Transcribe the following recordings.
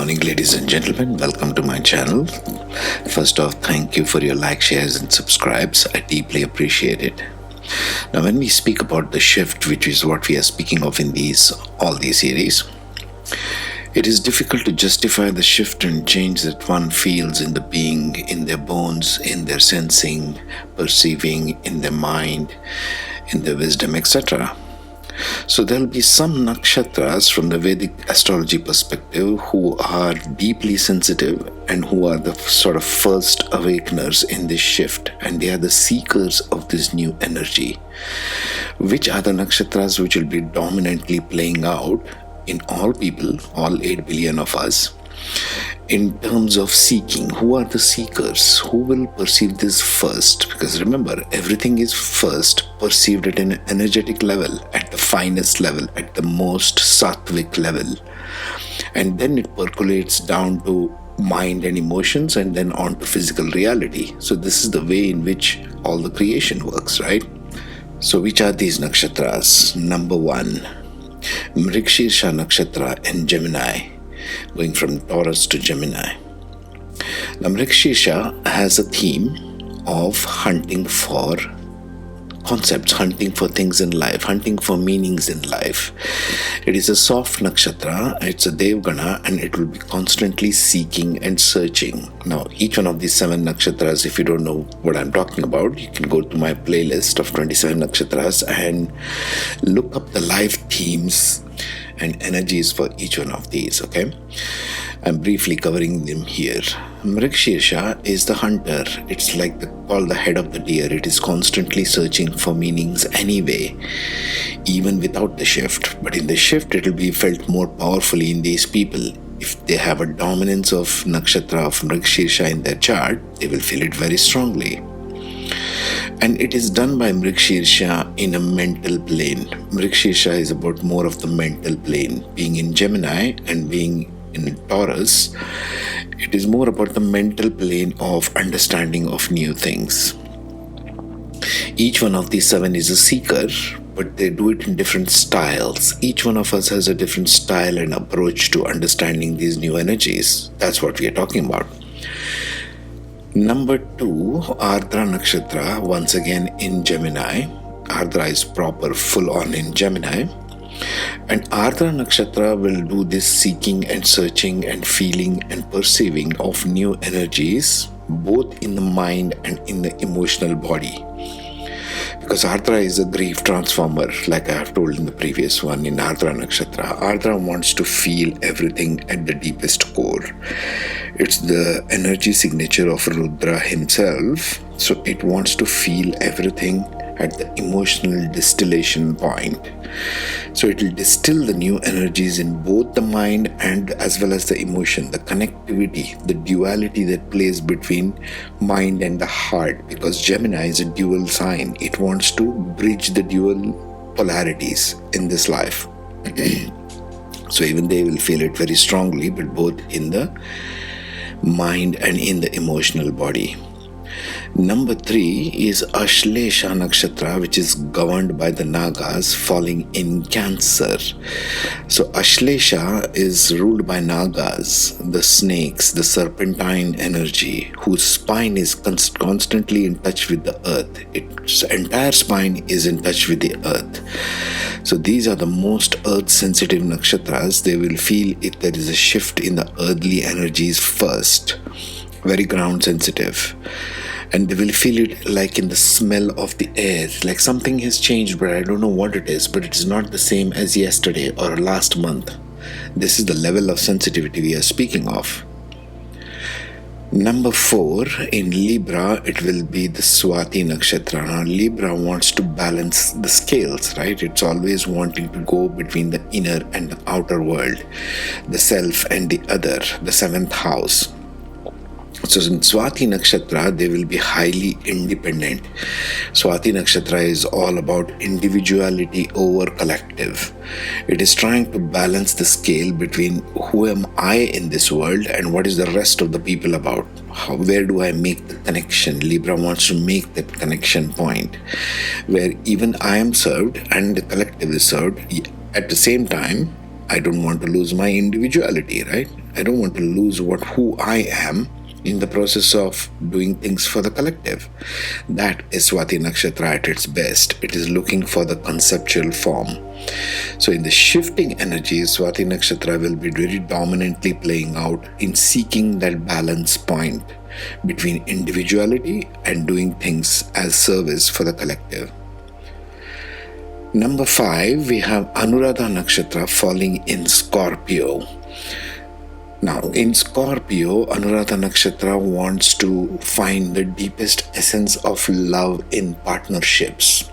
morning, ladies and gentlemen. Welcome to my channel. First off, thank you for your likes, shares, and subscribes. I deeply appreciate it. Now, when we speak about the shift, which is what we are speaking of in all these series, it is difficult to justify the shift and change that one feels in the being, in their bones, in their sensing, perceiving, in their mind, in their wisdom, etc. So there will be some Nakshatras from the Vedic Astrology perspective who are deeply sensitive and who are the sort of first awakeners in this shift, and they are the seekers of this new energy. Which are the Nakshatras which will be dominantly playing out in all people, all 8 billion of us? In terms of seeking, who are the seekers? Who will perceive this first? Because remember, everything is first perceived at an energetic level, at the finest level, at the most sattvic level. And then it percolates down to mind and emotions and then on to physical reality. So this is the way in which all the creation works, right? So which are these nakshatras? Number 1, Mrigashira Nakshatra in Gemini, going from Taurus to Gemini. Now, Mrigashira has a theme of hunting for concepts, hunting for things in life, hunting for meanings in life. It is a soft nakshatra, it's a devgana, and it will be constantly seeking and searching. Now, each one of these 7 nakshatras, if you don't know what I'm talking about, you can go to my playlist of 27 nakshatras and look up the life themes and energies for each one of these, okay? I'm briefly covering them here. Mrigashira is the hunter. It's like called the head of the deer. It is constantly searching for meanings anyway, even without the shift. But in the shift, it will be felt more powerfully in these people. If they have a dominance of nakshatra of Mrigashira in their chart, they will feel it very strongly. And it is done by Mrigashira in a mental plane. Mrigashira is about more of the mental plane. Being in Gemini and being in Taurus, it is more about the mental plane of understanding of new things. Each one of these 7 is a seeker, but they do it in different styles. Each one of us has a different style and approach to understanding these new energies. That's what we are talking about. Number 2, Ardra Nakshatra, once again in Gemini. Ardra is proper, full on in Gemini. And Ardra Nakshatra will do this seeking and searching and feeling and perceiving of new energies, both in the mind and in the emotional body. Because Ardra is a grief transformer, like I have told in the previous one in Ardra Nakshatra. Ardra wants to feel everything at the deepest core. It's the energy signature of Rudra himself, so it wants to feel everything at the emotional distillation point. So it will distill the new energies in both the mind and as well as the emotion, the connectivity, the duality that plays between mind and the heart, because Gemini is a dual sign. It wants to bridge the dual polarities in this life. So even they will feel it very strongly, but both in the mind and in the emotional body. Number 3 is Ashlesha Nakshatra, which is governed by the Nagas, falling in Cancer. So Ashlesha is ruled by Nagas, the snakes, the serpentine energy, whose spine is constantly in touch with the earth. Its entire spine is in touch with the earth. So these are the most earth-sensitive nakshatras. They will feel if there is a shift in the earthly energies first. Very ground-sensitive. And they will feel it like in the smell of the air, like something has changed, but I don't know what it is, but it is not the same as yesterday or last month. This is the level of sensitivity we are speaking of. Number 4, in Libra, it will be the Swati Nakshatra. Now, Libra wants to balance the scales, right? It's always wanting to go between the inner and the outer world, the self and the other, the 7th house. So in Swati Nakshatra, they will be highly independent. Swati Nakshatra is all about individuality over collective. It is trying to balance the scale between who am I in this world and what is the rest of the people about. Where do I make the connection? Libra wants to make that connection point where even I am served and the collective is served. At the same time, I don't want to lose my individuality, right? I don't want to lose who I am in the process of doing things for the collective. That is Swati Nakshatra at its best. It is looking for the conceptual form. So in the shifting energy, Swati Nakshatra will be very dominantly playing out in seeking that balance point between individuality and doing things as service for the collective. Number 5, we have Anuradha Nakshatra falling in Scorpio. Now, in Scorpio, Anuradha Nakshatra wants to find the deepest essence of love in partnerships.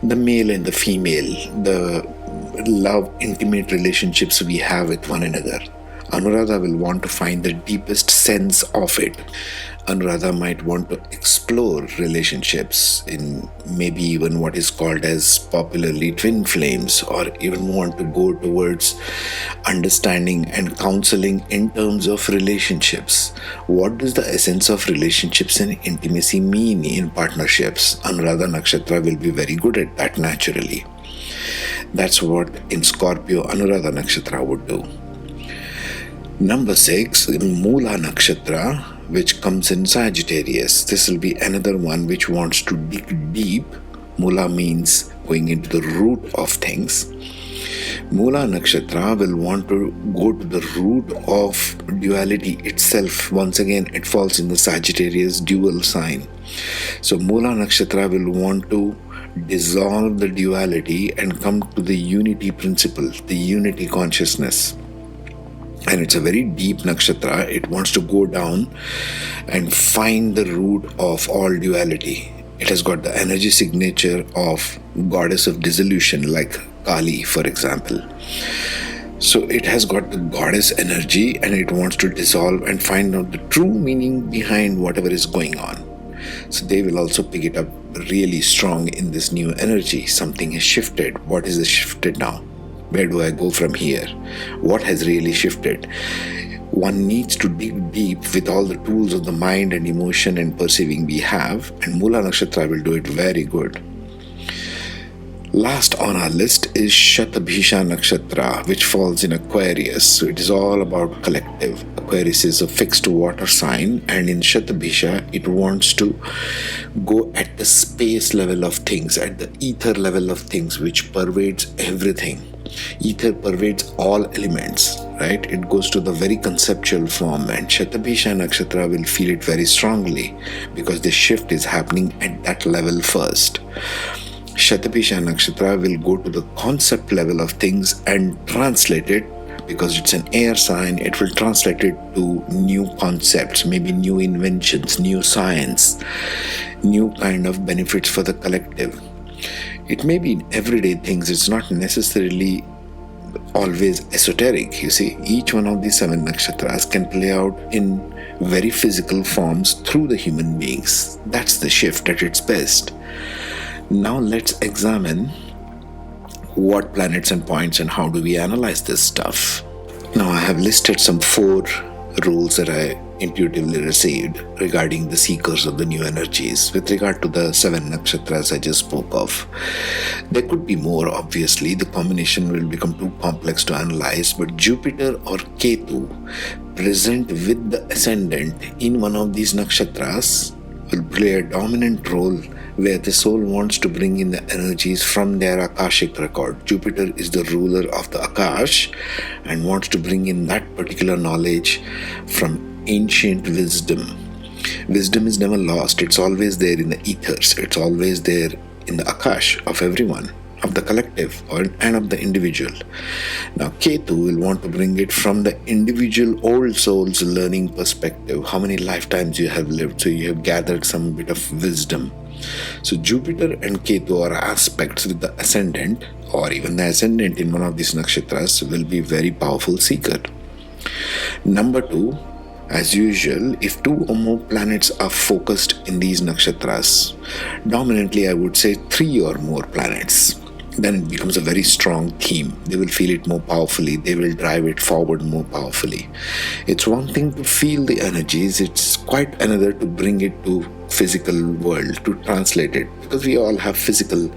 The male and the female, the love, intimate relationships we have with one another. Anuradha will want to find the deepest sense of it. Anuradha might want to explore relationships in maybe even what is called as popularly twin flames, or even want to go towards understanding and counseling in terms of relationships. What does the essence of relationships and intimacy mean in partnerships? Anuradha Nakshatra will be very good at that naturally. That's what in Scorpio Anuradha Nakshatra would do. Number 6, Mula Nakshatra, which comes in Sagittarius. This will be another one which wants to dig deep. Mula means going into the root of things. Mula Nakshatra will want to go to the root of duality itself. Once again, it falls in the Sagittarius dual sign. So Mula Nakshatra will want to dissolve the duality and come to the unity principle, the unity consciousness. And it's a very deep nakshatra. It wants to go down and find the root of all duality. It has got the energy signature of goddess of dissolution, like Kali, for example. So it has got the goddess energy, and it wants to dissolve and find out the true meaning behind whatever is going on. So they will also pick it up really strong in this new energy. Something has shifted. What is shifted now? Where do I go from here? What has really shifted? One needs to dig deep with all the tools of the mind and emotion and perceiving we have, and Mula Nakshatra will do it very good. Last on our list is Shatabhisha Nakshatra, which falls in Aquarius. So it is all about collective. Aquarius is a fixed water sign, and in Shatabhisha, it wants to go at the space level of things, at the ether level of things, which pervades everything. Ether pervades all elements, right? It goes to the very conceptual form, and Shatabhisha Nakshatra will feel it very strongly because the shift is happening at that level first. Shatabhisha Nakshatra will go to the concept level of things and translate it, because it's an air sign. It will translate it to new concepts, maybe new inventions, new science, new kind of benefits for the collective. It may be in everyday things. It's not necessarily always esoteric. You see, each one of these 7 nakshatras can play out in very physical forms through the human beings. That's the shift at its best. Now let's examine what planets and points and how do we analyze this stuff. Now I have listed some 4 rules that I intuitively received regarding the seekers of the new energies with regard to the 7 nakshatras I just spoke of. There could be more, obviously. The combination will become too complex to analyze, but Jupiter or Ketu present with the ascendant in one of these nakshatras will play a dominant role, where the soul wants to bring in the energies from their Akashic record. Jupiter is the ruler of the Akash and wants to bring in that particular knowledge from ancient wisdom. Wisdom is never lost. It's always there in the ethers. It's always there in the Akash of everyone, of the collective and of the individual. Now Ketu will want to bring it from the individual old soul's learning perspective. How many lifetimes you have lived, so you have gathered some bit of wisdom. So Jupiter and Ketu are aspects with the ascendant, or even the ascendant in one of these nakshatras will be very powerful seeker. Number 2, as usual, if 2 or more planets are focused in these nakshatras, dominantly I would say 3 or more planets. then it becomes a very strong theme. They will feel it more powerfully. They will drive it forward more powerfully. It's one thing to feel the energies. It's quite another to bring it to physical world, to translate it, because we all have physical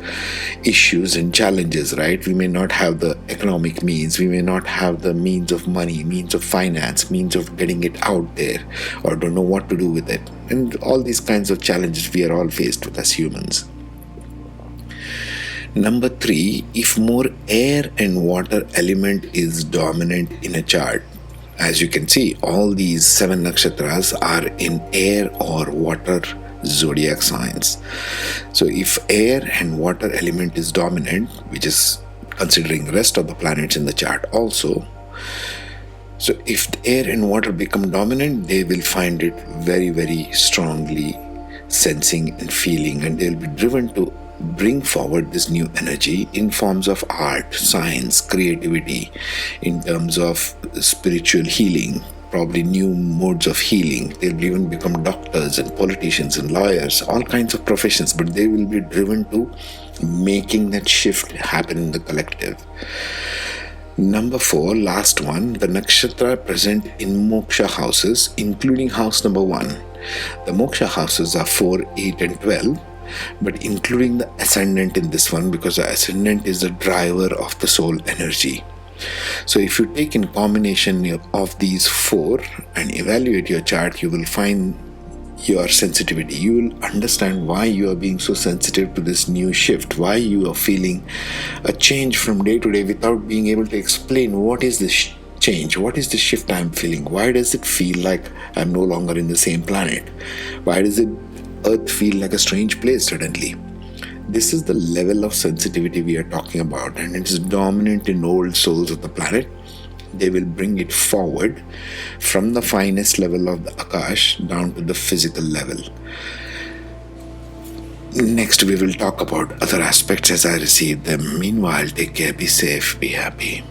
issues and challenges, right? We may not have the economic means, we may not have the means of money, means of finance, means of getting it out there, or don't know what to do with it, and all these kinds of challenges we are all faced with as humans. Number 3, if more air and water element is dominant in a chart. As you can see, all these 7 nakshatras are in air or water zodiac signs. So if air and water element is dominant, which is considering the rest of the planets in the chart also, so if air and water become dominant, they will find it very, very strongly sensing and feeling, and they'll be driven to bring forward this new energy in forms of art, science, creativity, in terms of spiritual healing, probably new modes of healing. They'll even become doctors and politicians and lawyers, all kinds of professions, but they will be driven to making that shift happen in the collective. Number 4, last one, the nakshatra present in moksha houses, including house number 1. The moksha houses are 4, 8 and 12, but including the ascendant in this one, because the ascendant is the driver of the soul energy. So if you take in combination of these 4 and evaluate your chart, you will find your sensitivity. You will understand why you are being so sensitive to this new shift, why you are feeling a change from day to day without being able to explain what is this change, what is the shift I'm feeling, why does it feel like I'm no longer in the same planet, why does it Earth feel like a strange place suddenly. This is the level of sensitivity we are talking about, and it is dominant in old souls of the planet. They will bring it forward from the finest level of the Akash down to the physical level. Next, we will talk about other aspects as I receive them. Meanwhile, take care, be safe, be happy.